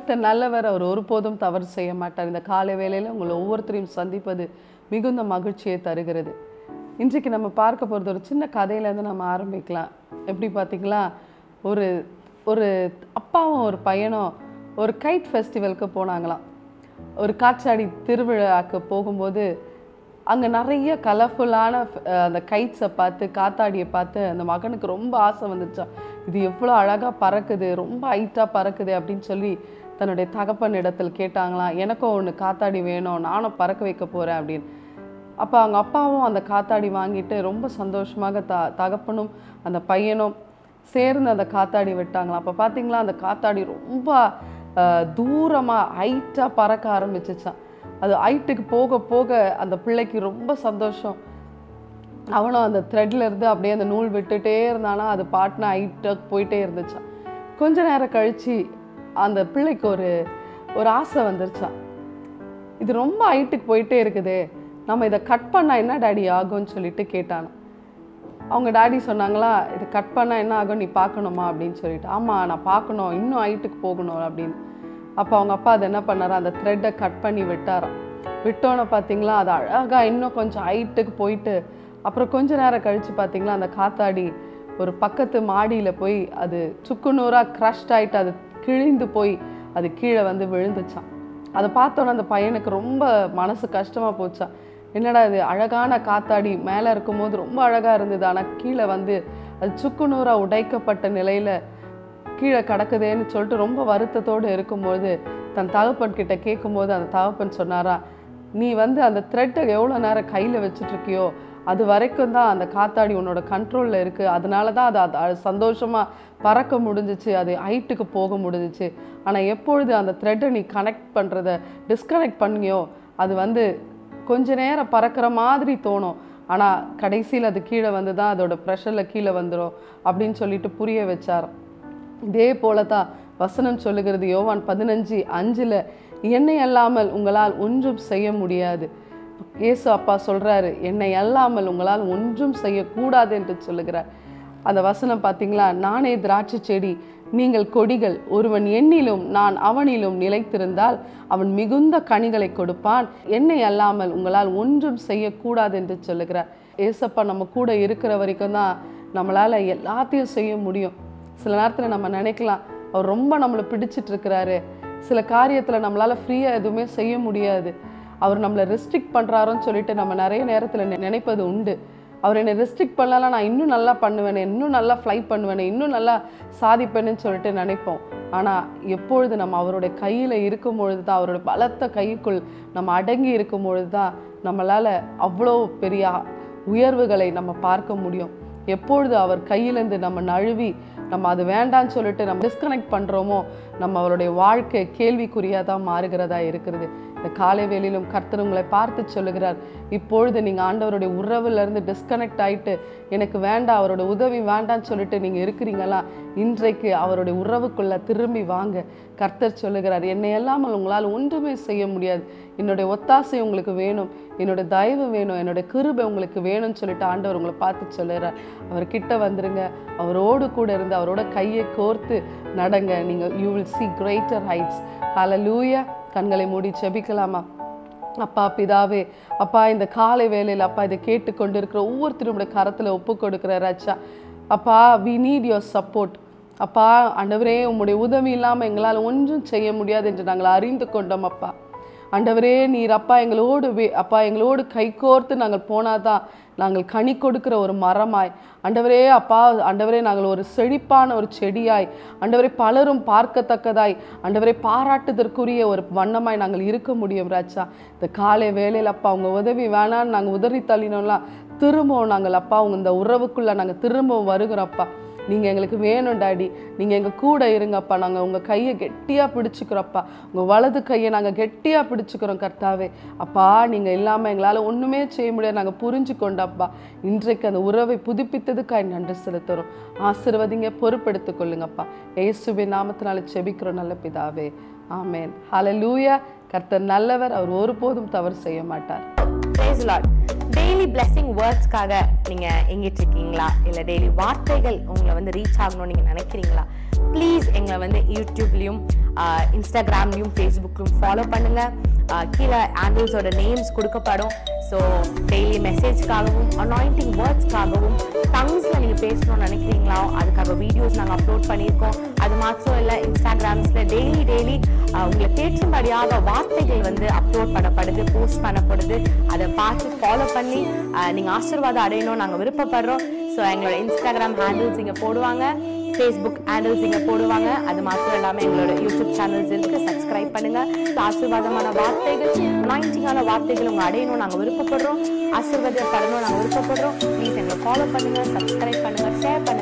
கர்த்தர் நல்லவர், அவர் ஒருபோதும் தவறு செய்ய மாட்டார். இந்த காலை வேளையில் உங்களை ஒவ்வொருத்தரையும் சந்திப்பது மிகுந்த மகிழ்ச்சியை தருகிறது. இன்றைக்கு நம்ம பார்க்க போகிறது ஒரு சின்ன கதையிலேருந்து நம்ம ஆரம்பிக்கலாம். எப்படி பார்த்தீங்களா, ஒரு ஒரு அப்பாவும் ஒரு பையனும் ஒரு கைட் ஃபெஸ்டிவலுக்கு போனாங்களாம். ஒரு காற்றாடி திருவிழாவுக்கு போகும்போது அங்கே நிறைய கலர்ஃபுல்லான அந்த கைட்ஸை பார்த்து, காத்தாடியை பார்த்து அந்த மகனுக்கு ரொம்ப ஆசை வந்துச்சான். இது எவ்வளோ அழகாக பறக்குது, ரொம்ப ஹைட்டாக பறக்குது அப்படின்னு சொல்லி தன்னுடைய தகப்பன் இடத்தில் கேட்டாங்களாம். எனக்கும் ஒன்று காத்தாடி வேணும், நானும் பறக்க வைக்க போகிறேன் அப்படின்னு. அப்போ அவங்க அப்பாவும் அந்த காத்தாடி வாங்கிட்டு ரொம்ப சந்தோஷமாக தகப்பனும் அந்த பையனும் சேர்ந்து அந்த காத்தாடி விட்டாங்களாம். அப்போ பார்த்தீங்களா, அந்த காத்தாடி ரொம்ப தூரமாக ஹைட்டாக பறக்க ஆரம்பிச்சிச்சான். அது ஹைட்டுக்கு போக போக அந்த பிள்ளைக்கு ரொம்ப சந்தோஷம். அவனும் அந்த த்ரெட்ல இருந்து அப்படியே அந்த நூல் விட்டுட்டே இருந்தானா, அது பாட்டுனா ஹைட்டாக போயிட்டே இருந்துச்சான். கொஞ்ச நேரம் கழித்து அந்த பிள்ளைக்கு ஒரு ஆசை வந்துருச்சான். இது ரொம்ப ஹைட்டுக்கு போயிட்டே இருக்குதே, நம்ம இதை கட் பண்ணால் என்ன டாடி ஆகும்னு சொல்லிட்டு கேட்டானோ. அவங்க டாடி சொன்னாங்களா, இது கட் பண்ணால் என்ன ஆகும் நீ பார்க்கணுமா அப்படின்னு சொல்லிட்டு. ஆமாம், நான் பார்க்கணும், இன்னும் ஹைட்டுக்கு போகணும் அப்படின்னு. அப்போ அவங்க அப்பா அதை என்ன பண்ணாரா, அந்த த்ரெட்டை கட் பண்ணி விட்டாராம். விட்டோன்னு பார்த்தீங்களா, அது அழகாக இன்னும் கொஞ்சம் ஹைட்டுக்கு போயிட்டு அப்புறம் கொஞ்ச நேரம் கழித்து பார்த்தீங்களா, அந்த காத்தாடி ஒரு பக்கத்து மாடியில் போய் அது சுக்குநூறாக க்ரஷ்ட் ஆகிட்டு அது கிழிந்து போய் அது கீழே வந்து விழுந்துச்சான். அதை பார்த்தோன்னே அந்த பையனுக்கு ரொம்ப மனசு கஷ்டமாக போச்சான். என்னடா இது, அழகான காத்தாடி மேலே இருக்கும்போது ரொம்ப அழகாக இருந்தது, ஆனால் கீழே வந்து அது சுக்குநூறாக உடைக்கப்பட்ட நிலையில் கீழே கிடக்குதேன்னு சொல்லிட்டு ரொம்ப வருத்தத்தோடு இருக்கும்போது தன் தகப்பன் கிட்ட கேட்கும்போது அந்த தகப்பன் சொன்னாரா, நீ வந்து அந்த த்ரெட்டை எவ்வளோ நேரம் கையில் வச்சுட்ருக்கியோ அது வரைக்கும் தான் அந்த காத்தாடி உன்னோட கண்ட்ரோலில் இருக்குது. அதனால தான் அது சந்தோஷமாக பறக்க முடிஞ்சிச்சு, அது ஹைட்டுக்கு போக முடிஞ்சிச்சு. ஆனால் எப்பொழுது அந்த த்ரெட்டை நீ டிஸ்கனெக்ட் பண்ணியோ அது வந்து கொஞ்ச நேரம் பறக்கிற மாதிரி தோணும், ஆனால் கடைசியில் அது கீழே வந்து தான் அதோட ப்ரெஷரில் கீழே வந்துடும் அப்படின்னு சொல்லிட்டு புரிய வச்சார். இதே போல தான் வசனம் சொல்லுகிறது. யோவான் 15:5 என்னை அல்லாமல் உங்களால் ஒன்றும் செய்ய முடியாது. இயேசு அப்பா சொல்கிறாரு, என்னை அல்லாமல் உங்களால் ஒன்றும் செய்யக்கூடாது என்று சொல்லுகிறார். அந்த வசனம் பார்த்தீங்களா, நானே திராட்சை செடி, நீங்கள் கொடிகள். ஒருவன் என்னிலும் நான் அவனிலும் நிலைத்திருந்தால் அவன் மிகுந்த கனிகளை கொடுப்பான். என்னை அல்லாமல் உங்களால் ஒன்றும் செய்யக்கூடாது என்று சொல்லுகிறார். ஏசப்பா நம்ம கூட இருக்கிற வரைக்கும் தான் நம்மளால் எல்லாத்தையும் செய்ய முடியும். சில நேரத்தில் நம்ம நினைக்கலாம், அவர் ரொம்ப நம்மளை பிடிச்சிட்டு இருக்கிறாரு, சில காரியத்தில் நம்மளால் ஃப்ரீயாக எதுவுமே செய்ய முடியாது, அவர் நம்மளை ரெஸ்ட்ரிக்ட் பண்ணுறாரோன்னு சொல்லிட்டு நம்ம நிறைய நேரத்தில் நினைப்பது உண்டு. அவர் என்னை ரெஸ்ட்ரிக்ட் பண்ணலாம், நான் இன்னும் நல்லா பண்ணுவேனே, இன்னும் நல்லா ஃப்ளை பண்ணுவேனே, இன்னும் நல்லா சாதிப்பேன்னு சொல்லிட்டு நினைப்போம். ஆனால் எப்பொழுது நம்ம அவருடைய கையில் இருக்கும் பொழுது தான், அவரோட பலத்த கைக்குள் நம்ம அடங்கி இருக்கும் பொழுது தான் நம்மளால் அவ்வளோ பெரிய உயர்வுகளை நம்ம பார்க்க முடியும். எப்பொழுது அவர் கையிலேருந்து நம்ம நழுவி நம்ம அது வேண்டான்னு சொல்லிட்டு நம்ம டிஸ்கனெக்ட் பண்ணுறோமோ, நம்ம அவருடைய வாழ்க்கை கேள்விக்குறியாக தான் மாறுகிறதா இருக்கிறது. இந்த காலை வேளையிலும் கர்த்தர் உங்களை பார்த்து சொல்லுகிறார், இப்பொழுது நீங்கள் ஆண்டவருடைய உறவுலேருந்து டிஸ்கனெக்ட் ஆகிட்டு எனக்கு வேண்டாம், அவரோட உதவி வேண்டான்னு சொல்லிட்டு நீங்கள் இருக்கிறீங்களா, இன்றைக்கு அவருடைய உறவுக்குள்ளே திரும்பி வாங்க. கர்த்தர் சொல்லுகிறார், என்னை இல்லாமல் உங்களால் ஒன்றுமே செய்ய முடியாது, என்னுடைய ஒத்தாசை உங்களுக்கு வேணும், என்னோட தயவு வேணும், என்னோட கிருபை உங்களுக்கு வேணும்னு சொல்லிட்டு ஆண்டவர் உங்களை பார்த்து சொல்லுகிறார். அவர்கிட்ட வந்துருங்க, அவரோடு கூட இருந்து அவரோட கையை கோர்த்து நடங்க. நீங்கள் you will see greater heights. ஹல்லேலூயா. கண்களை மூடி ஜெபிக்கலாமா? அப்பா பிதாவே, அப்பா இந்த காலை வேளையில் அப்பா இதை கேட்டுக்கொண்டு இருக்கிற ஒவ்வொருத்தரும் கரத்தில் ஒப்பு கொடுக்குற ராஜா. அப்பா we need your support. அப்பா ஆண்டவரே, உம்முடைய உதவி இல்லாமல் எங்களால் ஒன்றும் செய்ய முடியாது என்று நாங்கள் அறிந்து கொண்டோம். அப்பா ஆண்டவரே, நீர் அப்பா எங்களோடு கைகோர்த்து நாங்கள் போனாதான் நாங்கள் கனி கொடுக்கிற ஒரு மரமாய், ஆண்டவரே அப்பா, ஆண்டவரே நாங்கள் ஒரு செழிப்பான ஒரு செடியாய், ஆண்டவரே பலரும் பார்க்கத்தக்கதாய், ஆண்டவரே பாராட்டுதற்குரிய ஒரு வண்ணமாய் நாங்கள் இருக்க முடியும் ராஜா. இந்த காலை வேளையில் அப்பா உங்கள் உதவி வேணான்னு நாங்கள் உதறி தள்ளினோம்லாம் திரும்பவும் நாங்கள் அப்பா இந்த உறவுக்குள்ளே நாங்கள் திரும்பவும் வருகிறோம்ப்பா. நீங்கள் எங்களுக்கு வேணும் டாடி, நீங்கள் எங்கள் கூட இருங்கப்பா. நாங்கள் உங்கள் கையை கெட்டியாக பிடிச்சிக்கிறோம்ப்பா, உங்கள் வலது கையை நாங்கள் கெட்டியாக பிடிச்சிக்கிறோம் கர்த்தாவே. அப்பா நீங்கள் இல்லாமல் எங்களால் ஒன்றுமே செய்ய முடியாது நாங்கள் புரிஞ்சு கொண்டப்பா. இன்றைக்கு அந்த உறவை புதுப்பித்ததுக்காக நன்றி செலுத்துகிறோம். ஆசீர்வதிங்க, பொறுப்பெடுத்துக் கொள்ளுங்கப்பா. இயேசுவின் நாமத்தினால ஜெபிக்கிறோம் நல்ல பிதாவே, ஆமென். ஹல்லேலூயா. கர்த்தர் நல்லவர், அவர் ஒருபோதும் தவறு செய்ய மாட்டார். Praise the lord. Daily blessing வேர்ட்ஸ்க்காக நீங்கள் எங்கிட்டு இருக்கீங்களா, இல்லை டெய்லி வார்த்தைகள் உங்களை வந்து ரீச் ஆகணும்னு நீங்கள் நினைக்கிறீங்களா? ப்ளீஸ் எங்களை வந்து யூடியூப்லேயும் இன்ஸ்டாகிராம்லேயும் ஃபேஸ்புக்லையும் ஃபாலோ பண்ணுங்கள். கீழே ஹேண்டில்ஸோட நேம்ஸ் கொடுக்கப்படும். ஸோ டெய்லி மெசேஜ்க்காகவும் அனாயிண்டிங் வேர்ட்ஸ்க்காகவும் டங்ஸில் நீங்கள் பேசணும்னு நினைக்கிறீங்களா, அதுக்காக வீடியோஸ் நாங்கள் அப்லோட் பண்ணியிருக்கோம். அது மாத்திரம் இல்லை, இன்ஸ்டாகிராம்ஸில் டெய்லி உங்களை கேட்கும்படியாக வார்த்தைகள் வந்து அப்லோட் பண்ணப்படுது, போஸ்ட் பண்ணப்படுது. அதை பார்த்து ஃபாலோ பண்ணி நீங்கள் ஆசீர்வாதம் அடையணும் நாங்கள் விருப்பப்படுறோம். ஸோ எங்களோட இன்ஸ்டாகிராம் ஹேண்டில்ஸ் இங்கே போடுவாங்க, ஃபேஸ்புக் ஹேண்டில்ஸ் இங்கே போடுவாங்க. அது மாத்திரம் இல்லாமல் எங்களோட யூடியூப் சேனல்ஸ் இருக்குது, சப்ஸ்கிரைப் பண்ணுங்கள். ஆசீர்வாதமான வார்த்தைகள், அனாயிண்டிங்கான வார்த்தைகள் உங்கள் அடையணும் நாங்கள் விருப்பப்படுறோம். ஆசீர்வாதப்படணும் நாங்கள் விருப்பப்படுறோம். ப்ளீஸ் எங்களை ஃபாலோ பண்ணுங்கள், சப்ஸ்கிரைப் பண்ணுங்கள், ஷேர் பண்ணுங்கள்.